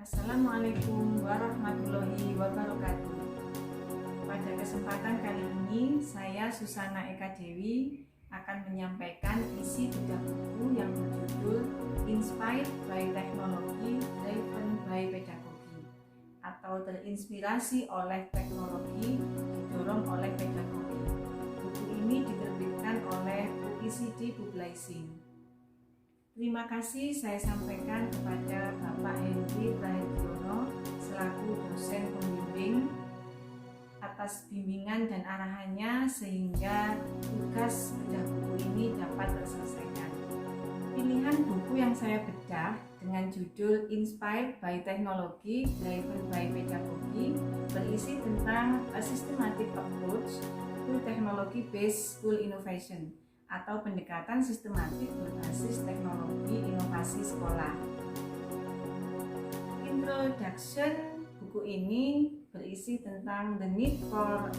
Assalamualaikum warahmatullahi wabarakatuh. Pada kesempatan kali ini, saya Susana Eka Dewi akan menyampaikan isi bedah buku yang berjudul Inspired by Technology, Driven by Pedagogy, atau terinspirasi oleh teknologi, didorong oleh pedagogi. Buku ini diterbitkan oleh OECD Publishing. Terima kasih saya sampaikan kepada Bapak Henry Prahediono selaku dosen pembimbing atas bimbingan dan arahannya sehingga tugas bedah buku ini dapat terselesaikan. Pilihan buku yang saya bedah dengan judul Inspired by Technology, Driven by Pedagogy berisi tentang a systematic approach to technology-based school innovation atau pendekatan sistematik berbasis teknologi inovasi sekolah. Introduction buku ini berisi tentang the need for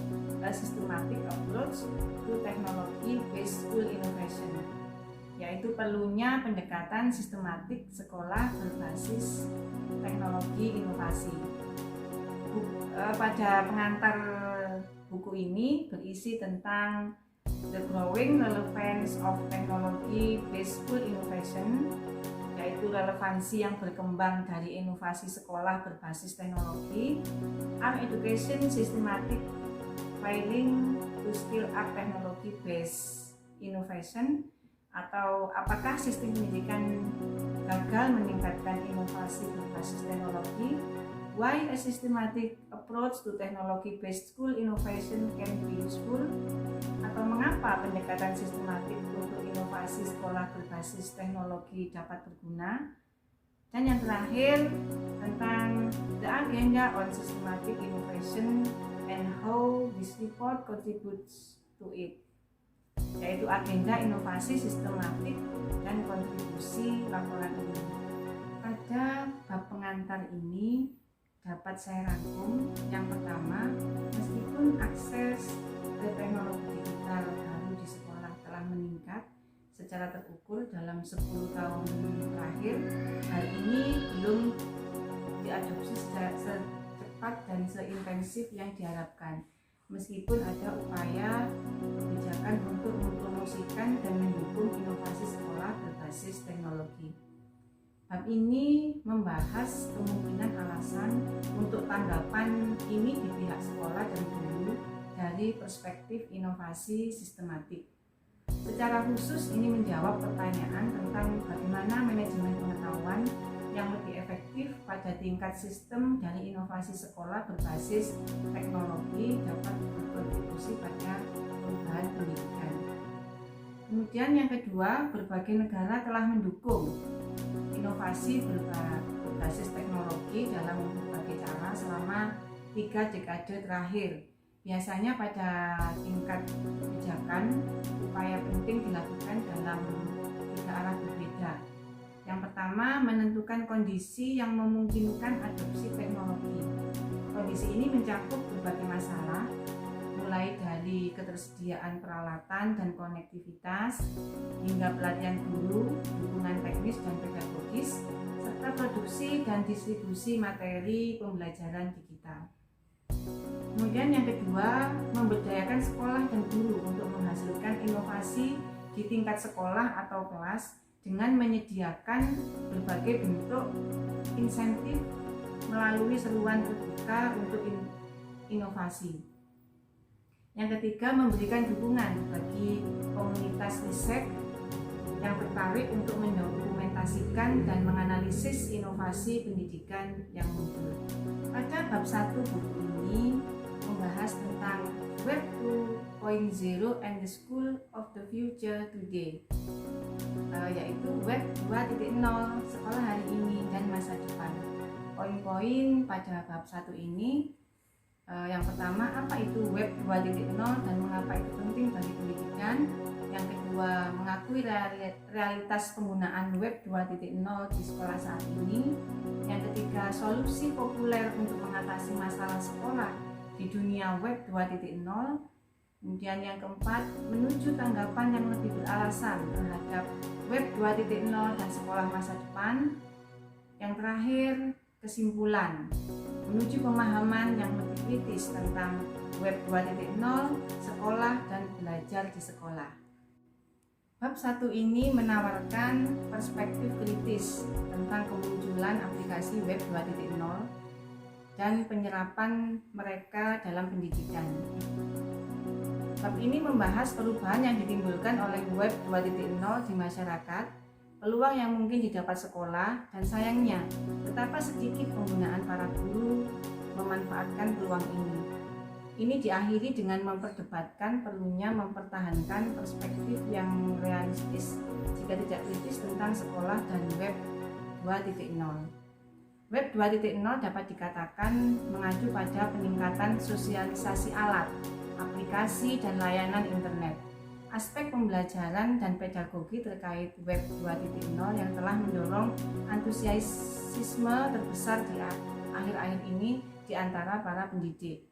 a systematic approach to technology-based school innovation, yaitu perlunya pendekatan sistematik sekolah berbasis teknologi inovasi. Pada pengantar buku ini berisi tentang the growing relevance of technology-based school innovation, yaitu relevansi yang berkembang dari inovasi sekolah berbasis teknologi, our education systematic failing to scale up technology-based innovation, atau apakah sistem pendidikan gagal meningkatkan inovasi berbasis teknologi, why a systematic approach to technology-based school innovation can be useful, atau mengapa pendekatan sistematik untuk inovasi sekolah berbasis teknologi dapat berguna, dan yang terakhir tentang the agenda on systematic innovation and how this report contributes to it, yaitu agenda inovasi sistematik dan kontribusi laporan ini. Pada bab pengantar ini dapat saya rangkum. Yang pertama, meskipun akses ke teknologi digital baru di sekolah telah meningkat secara terukur dalam 10 tahun terakhir, hal ini belum diadopsi secepat dan seintensif yang diharapkan. Meskipun ada upaya kebijakan untuk mempromosikan dan mendukung inovasi sekolah berbasis teknologi. Bab ini membahas kemungkinan alasan untuk tanggapan ini di pihak sekolah dan guru dari perspektif inovasi sistematik. Secara khusus ini menjawab pertanyaan tentang bagaimana manajemen pengetahuan yang lebih efektif pada tingkat sistem dari inovasi sekolah berbasis teknologi dapat berkontribusi pada perubahan pendidikan. Kemudian yang kedua, berbagai negara telah mendukung inovasi berbasis teknologi dalam berbagai cara selama 3 dekade terakhir. Biasanya pada tingkat kebijakan, upaya penting dilakukan dalam 3 arah berbeda. Yang pertama, menentukan kondisi yang memungkinkan adopsi teknologi. Kondisi ini mencakup berbagai masalah, mulai dari ketersediaan peralatan dan konektivitas, hingga pelatihan guru, dukungan teknis dan pedagogis, serta produksi dan distribusi materi pembelajaran digital. Kemudian yang kedua, memberdayakan sekolah dan guru untuk menghasilkan inovasi di tingkat sekolah atau kelas dengan menyediakan berbagai bentuk insentif melalui seruan terbuka untuk inovasi. Yang ketiga, memberikan dukungan bagi komunitas riset yang tertarik untuk mendokumentasikan dan menganalisis inovasi pendidikan yang muncul. Pada bab 1 buku ini membahas tentang Web 2.0 and the School of the Future Today, yaitu Web 2.0, sekolah hari ini dan masa depan. Poin-poin pada bab 1 ini, yang pertama, apa itu Web 2.0 dan mengapa itu penting bagi pendidikan. Yang kedua, mengakui realitas penggunaan Web 2.0 di sekolah saat ini. Yang ketiga, solusi populer untuk mengatasi masalah sekolah di dunia Web 2.0. Kemudian yang keempat, menuju tanggapan yang lebih beralasan terhadap Web 2.0 dan sekolah masa depan. Yang terakhir, kesimpulan menuju pemahaman yang lebih kritis tentang Web 2.0, sekolah dan belajar di sekolah. Bab 1 ini menawarkan perspektif kritis tentang kemunculan aplikasi Web 2.0 dan penyerapan mereka dalam pendidikan. Bab ini membahas perubahan yang ditimbulkan oleh Web 2.0 di masyarakat, peluang yang mungkin didapat sekolah, dan sayangnya betapa sedikit penggunaan para guru memanfaatkan peluang ini. Ini diakhiri dengan memperdebatkan perlunya mempertahankan perspektif yang realistis jika tidak kritis tentang sekolah dan Web 2.0. Web 2.0 dapat dikatakan mengacu pada peningkatan sosialisasi alat, aplikasi, dan layanan internet. Aspek pembelajaran dan pedagogi terkait Web 2.0 yang telah mendorong antusiasme terbesar di akhir-akhir ini di antara para pendidik.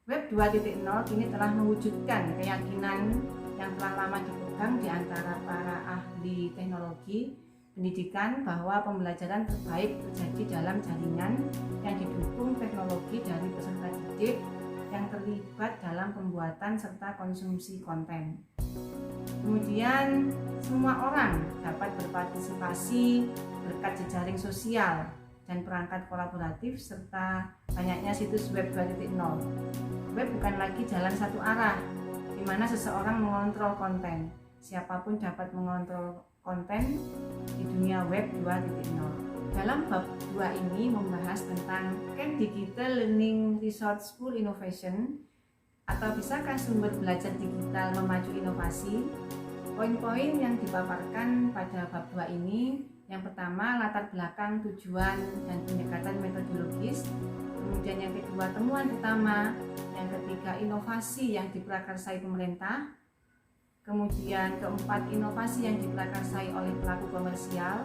Web 2.0 kini telah mewujudkan keyakinan yang telah lama dipegang di antara para ahli teknologi pendidikan bahwa pembelajaran terbaik terjadi dalam jaringan yang didukung teknologi dari peserta didik yang terlibat dalam pembuatan serta konsumsi konten. Kemudian, semua orang dapat berpartisipasi berkat jejaring sosial dan perangkat kolaboratif serta banyaknya situs Web 2.0. Web bukan lagi jalan satu arah, di mana seseorang mengontrol konten. Siapapun dapat mengontrol konten di dunia Web 2.0. Dalam bab 2 ini membahas tentang Can Digital Learning Resourceful Innovation atau bisakah sumber belajar digital memacu inovasi. Poin-poin yang dipaparkan pada bab 2 ini, yang pertama latar belakang, tujuan, dan pendekatan metodologis. Kemudian yang kedua temuan utama, yang ketiga inovasi yang diprakarsai pemerintah. Kemudian keempat inovasi yang diprakarsai oleh pelaku komersial.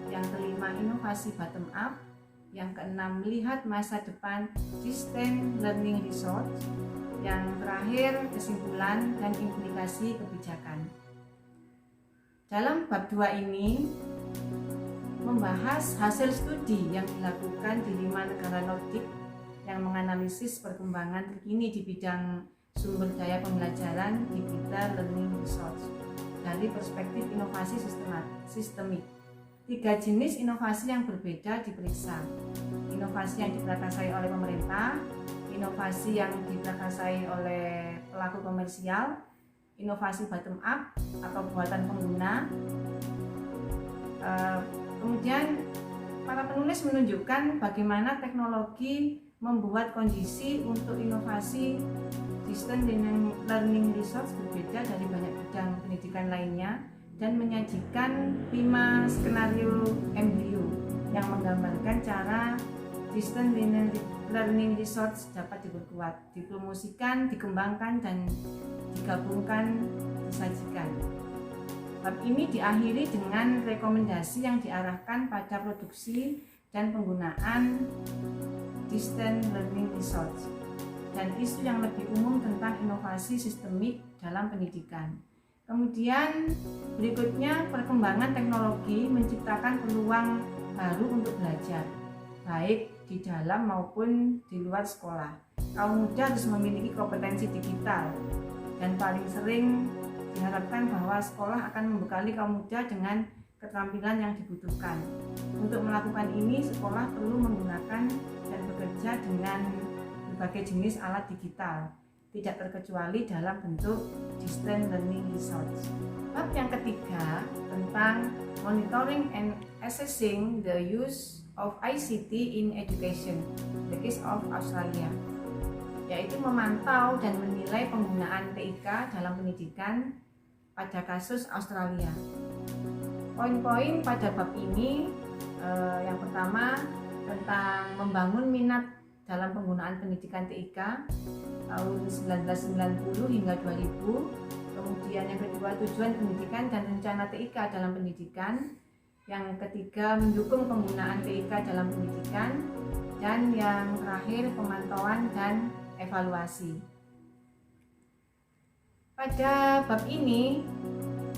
Yang kelima inovasi bottom up. Yang keenam melihat masa depan distance learning resource. Yang terakhir kesimpulan dan implikasi kebijakan. Dalam bab 2 ini membahas hasil studi yang dilakukan di 5 negara Nordik yang menganalisis perkembangan terkini di bidang sumber daya pembelajaran digital learning resource dari perspektif inovasi sistemik. 3 jenis inovasi yang berbeda diperiksa. Inovasi yang diprakarsai oleh pemerintah, inovasi yang diprakarsai oleh pelaku komersial, inovasi bottom up atau buatan pengguna. Kemudian para penulis menunjukkan bagaimana teknologi membuat kondisi untuk inovasi distance learning resource berbeda dari banyak bidang pendidikan lainnya dan menyajikan 5 skenario embryo yang menggambarkan cara distance learning resource dapat diperkuat, dipromosikan, dikembangkan, dan digabungkan, disajikan. Bab ini diakhiri dengan rekomendasi yang diarahkan pada produksi dan penggunaan distance learning resource dan isu yang lebih umum tentang inovasi sistemik dalam pendidikan. Kemudian berikutnya perkembangan teknologi menciptakan peluang baru untuk belajar, baik di dalam maupun di luar sekolah. Kaum muda harus memiliki kompetensi digital dan paling sering diharapkan bahwa sekolah akan membekali kaum muda dengan keterampilan yang dibutuhkan. Untuk melakukan ini, sekolah perlu menggunakan dan bekerja dengan berbagai jenis alat digital, tidak terkecuali dalam bentuk distance learning resource. Bab yang ketiga tentang monitoring and assessing the use of ICT in education, the case of Australia, yaitu memantau dan menilai penggunaan TIK dalam pendidikan pada kasus Australia. Poin-poin pada bab ini, yang pertama tentang membangun minat dalam penggunaan pendidikan TIK tahun 1990 hingga 2000. Kemudian yang kedua tujuan pendidikan dan rencana TIK dalam pendidikan. Yang ketiga mendukung penggunaan TIK dalam pendidikan. Dan yang terakhir pemantauan dan evaluasi. Pada bab ini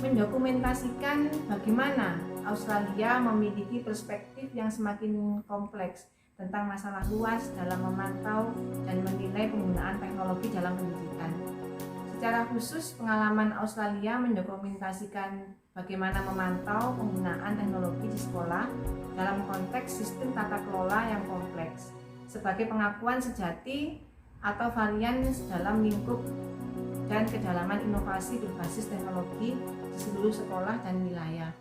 mendokumentasikan bagaimana Australia memiliki perspektif yang semakin kompleks tentang masalah luas dalam memantau dan menilai penggunaan teknologi dalam pendidikan. Secara khusus, pengalaman Australia mendokumentasikan bagaimana memantau penggunaan teknologi di sekolah dalam konteks sistem tata kelola yang kompleks, sebagai pengakuan sejati atau varian dalam lingkup dan kedalaman inovasi berbasis teknologi di seluruh sekolah dan wilayah.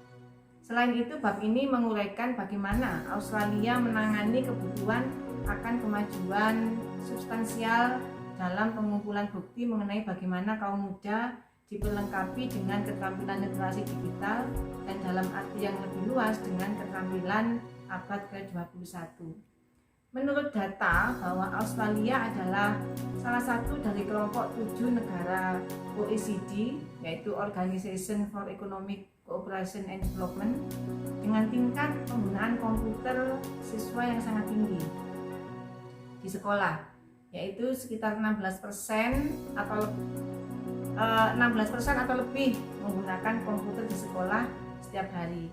Selain itu, bab ini menguraikan bagaimana Australia menangani kebutuhan akan kemajuan substansial dalam pengumpulan bukti mengenai bagaimana kaum muda diperlengkapi dengan keterampilan literasi digital dan dalam arti yang lebih luas dengan keterampilan abad ke-21. Menurut data bahwa Australia adalah salah satu dari kelompok 7 negara OECD, yaitu Organization for Economic Cooperation and Development, dengan tingkat penggunaan komputer siswa yang sangat tinggi di sekolah, yaitu sekitar 16% atau lebih menggunakan komputer di sekolah setiap hari.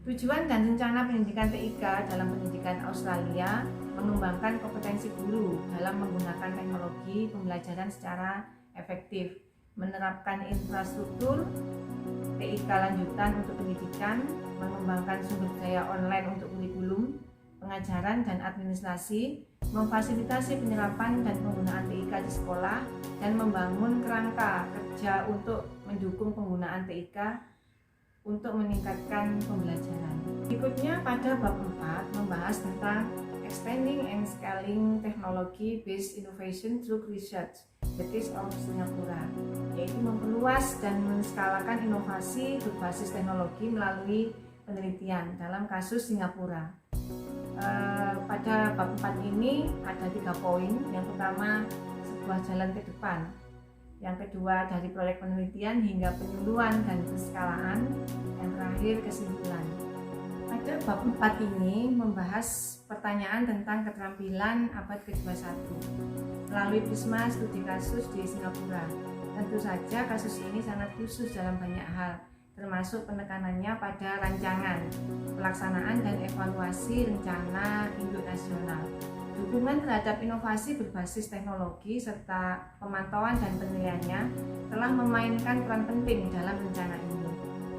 Tujuan dan rencana pendidikan TIK dalam pendidikan Australia mengembangkan kompetensi guru dalam menggunakan teknologi pembelajaran secara efektif, menerapkan infrastruktur TIK lanjutan untuk pendidikan, mengembangkan sumber daya online untuk kurikulum, pengajaran dan administrasi, memfasilitasi penyerapan dan penggunaan TIK di sekolah, dan membangun kerangka kerja untuk mendukung penggunaan TIK untuk meningkatkan pembelajaran. Berikutnya pada bab 4 membahas tentang Expanding and Scaling Technology Based Innovation Through Research, the case of Singapura, yaitu memperluas dan menskalakan inovasi berbasis teknologi melalui penelitian dalam kasus Singapura. Pada bab 4 ini ada 3 poin. Yang pertama, sebuah jalan ke depan. Yang kedua, dari proyek penelitian hingga penyuluhan dan penskalaan. Yang terakhir, kesimpulan. Pada bab 4 ini membahas pertanyaan tentang keterampilan abad ke-21 melalui prisma studi kasus di Singapura. Tentu saja kasus ini sangat khusus dalam banyak hal, termasuk penekanannya pada rancangan, pelaksanaan dan evaluasi rencana induk nasional, dukungan terhadap inovasi berbasis teknologi, serta pemantauan dan penilaiannya telah memainkan peran penting dalam rencana ini.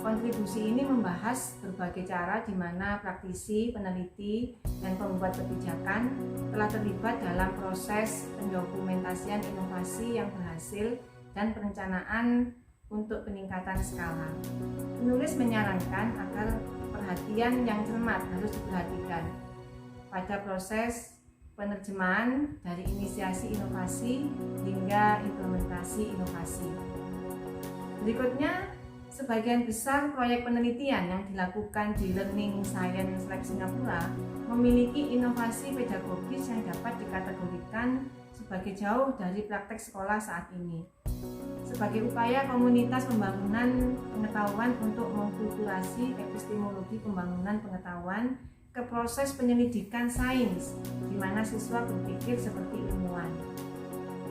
Kontribusi ini membahas berbagai cara di mana praktisi, peneliti, dan pembuat kebijakan telah terlibat dalam proses pendokumentasian inovasi yang berhasil dan perencanaan untuk peningkatan skala. Penulis menyarankan agar perhatian yang cermat harus diperhatikan pada proses penerjemahan dari inisiasi inovasi hingga implementasi inovasi. Berikutnya, sebagian besar proyek penelitian yang dilakukan di Learning Science Lab Singapura memiliki inovasi pedagogis yang dapat dikategorikan sebagai jauh dari praktek sekolah saat ini. Sebagai upaya komunitas pembangunan pengetahuan untuk mengkulturasi epistemologi pembangunan pengetahuan ke proses penyelidikan sains, di mana siswa berpikir seperti ilmuwan.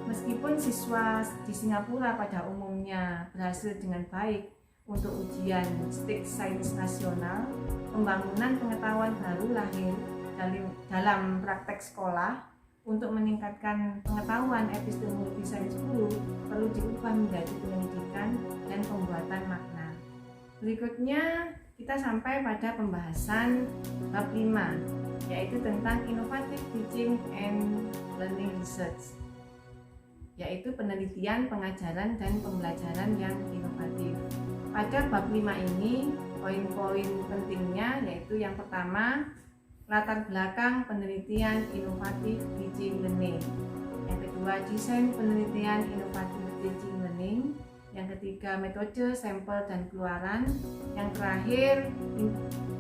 Meskipun siswa di Singapura pada umumnya berhasil dengan baik untuk ujian State Science Nasional, pembangunan pengetahuan baru lahir dalam praktek sekolah. Untuk meningkatkan pengetahuan epistemologi sains guru perlu diubah menjadi penyelidikan dan pembuatan makna. Berikutnya kita sampai pada pembahasan bab 5, yaitu tentang Innovative Teaching and Learning Research, yaitu penelitian, pengajaran, dan pembelajaran yang inovatif. Pada bab 5 ini, poin-poin pentingnya yaitu yang pertama, latar belakang penelitian inovatif teaching learning. Yang kedua, desain penelitian inovatif teaching learning. Yang ketiga, metode, sampel, dan keluaran. Yang terakhir,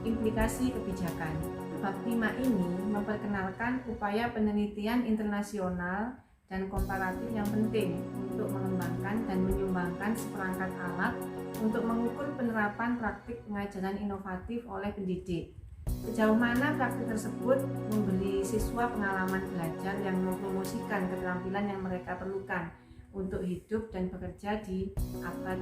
implikasi kebijakan. Bab 5 ini memperkenalkan upaya penelitian internasional dan komparatif yang penting untuk mengembangkan dan menyumbangkan seperangkat alat untuk mengukur penerapan praktik pengajaran inovatif oleh pendidik. Sejauh mana praktik tersebut memberi siswa pengalaman belajar yang mempromosikan keterampilan yang mereka perlukan untuk hidup dan bekerja di abad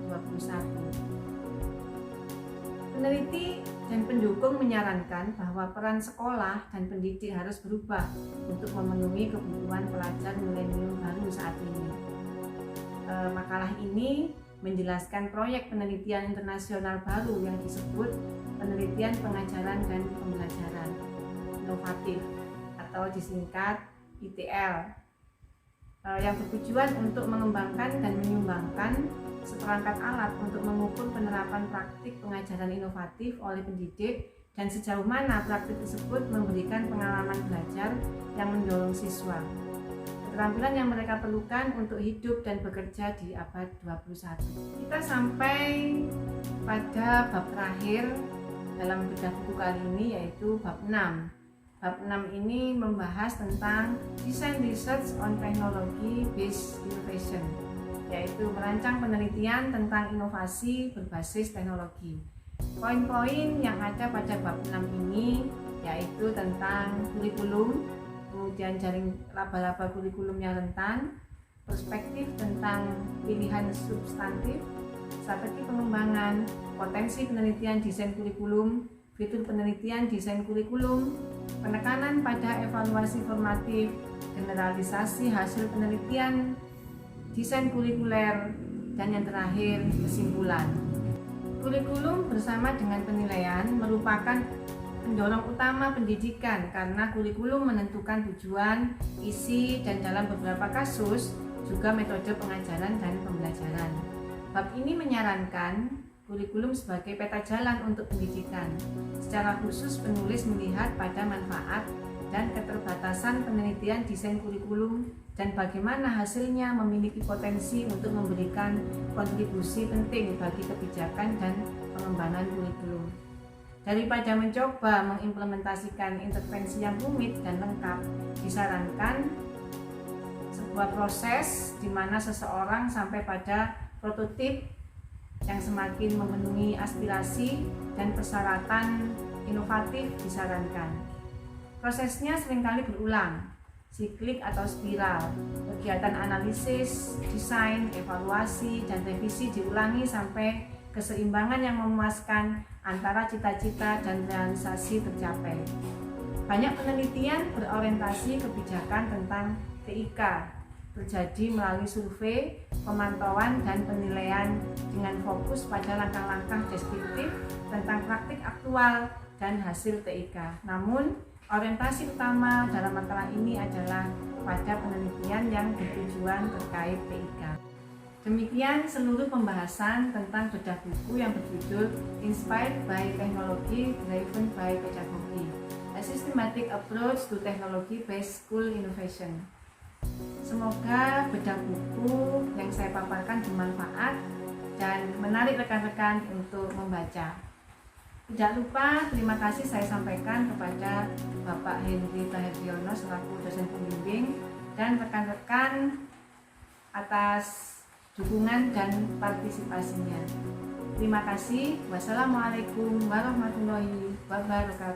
21. Peneliti dan pendukung menyarankan bahwa peran sekolah dan pendidik harus berubah untuk memenuhi kebutuhan pelajar milenium baru saat ini. Makalah ini menjelaskan proyek penelitian internasional baru yang disebut penelitian pengajaran dan pembelajaran inovatif atau disingkat ITL, yang bertujuan untuk mengembangkan dan menyumbangkan seperangkat alat untuk mengukur penerapan praktik pengajaran inovatif oleh pendidik dan sejauh mana praktik tersebut memberikan pengalaman belajar yang mendorong siswa. Keterampilan yang mereka perlukan untuk hidup dan bekerja di abad 21. Kita sampai pada bab terakhir dalam bedah buku kali ini, yaitu bab 6. Bab 6 ini membahas tentang Design Research on Technology Based Innovation, yaitu merancang penelitian tentang inovasi berbasis teknologi. Poin-poin yang ada pada bab 6 ini yaitu tentang kurikulum, kemudian jaring laba-laba kurikulum yang rentan, perspektif tentang pilihan substantif, strategi pengembangan, potensi penelitian desain kurikulum, fitur penelitian desain kurikulum, penekanan pada evaluasi formatif, generalisasi hasil penelitian desain kurikuler, dan yang terakhir kesimpulan. Kurikulum bersama dengan penilaian merupakan pendorong utama pendidikan karena kurikulum menentukan tujuan, isi, dan dalam beberapa kasus juga metode pengajaran dan pembelajaran. Bab ini menyarankan kurikulum sebagai peta jalan untuk pendidikan. Secara khusus penulis melihat pada manfaat dan keterbatasan penelitian desain kurikulum dan bagaimana hasilnya memiliki potensi untuk memberikan kontribusi penting bagi kebijakan dan pengembangan kurikulum. Daripada mencoba mengimplementasikan intervensi yang rumit dan lengkap, disarankan sebuah proses di mana seseorang sampai pada prototip yang semakin memenuhi aspirasi dan persyaratan inovatif disarankan. Prosesnya seringkali berulang, siklik atau spiral. Kegiatan analisis, desain, evaluasi, dan revisi diulangi sampai keseimbangan yang memuaskan antara cita-cita dan realisasi tercapai. Banyak penelitian berorientasi kebijakan tentang TIK terjadi melalui survei, pemantauan, dan penilaian dengan fokus pada langkah-langkah deskriptif tentang praktik aktual dan hasil TIK. Namun, orientasi utama dalam makalah ini adalah pada penelitian yang bertujuan terkait TIK. Demikian seluruh pembahasan tentang bedah buku yang berjudul Inspired by Technology, Driven by Pedagogy, A Systematic Approach to Technology-Based School Innovation. Semoga bedah buku yang saya paparkan bermanfaat dan menarik rekan-rekan untuk membaca. Tidak lupa terima kasih saya sampaikan kepada Bapak Henry Tahiryono selaku dosen pembimbing dan rekan-rekan atas dukungan dan partisipasinya. Terima kasih. Wassalamualaikum warahmatullahi wabarakatuh.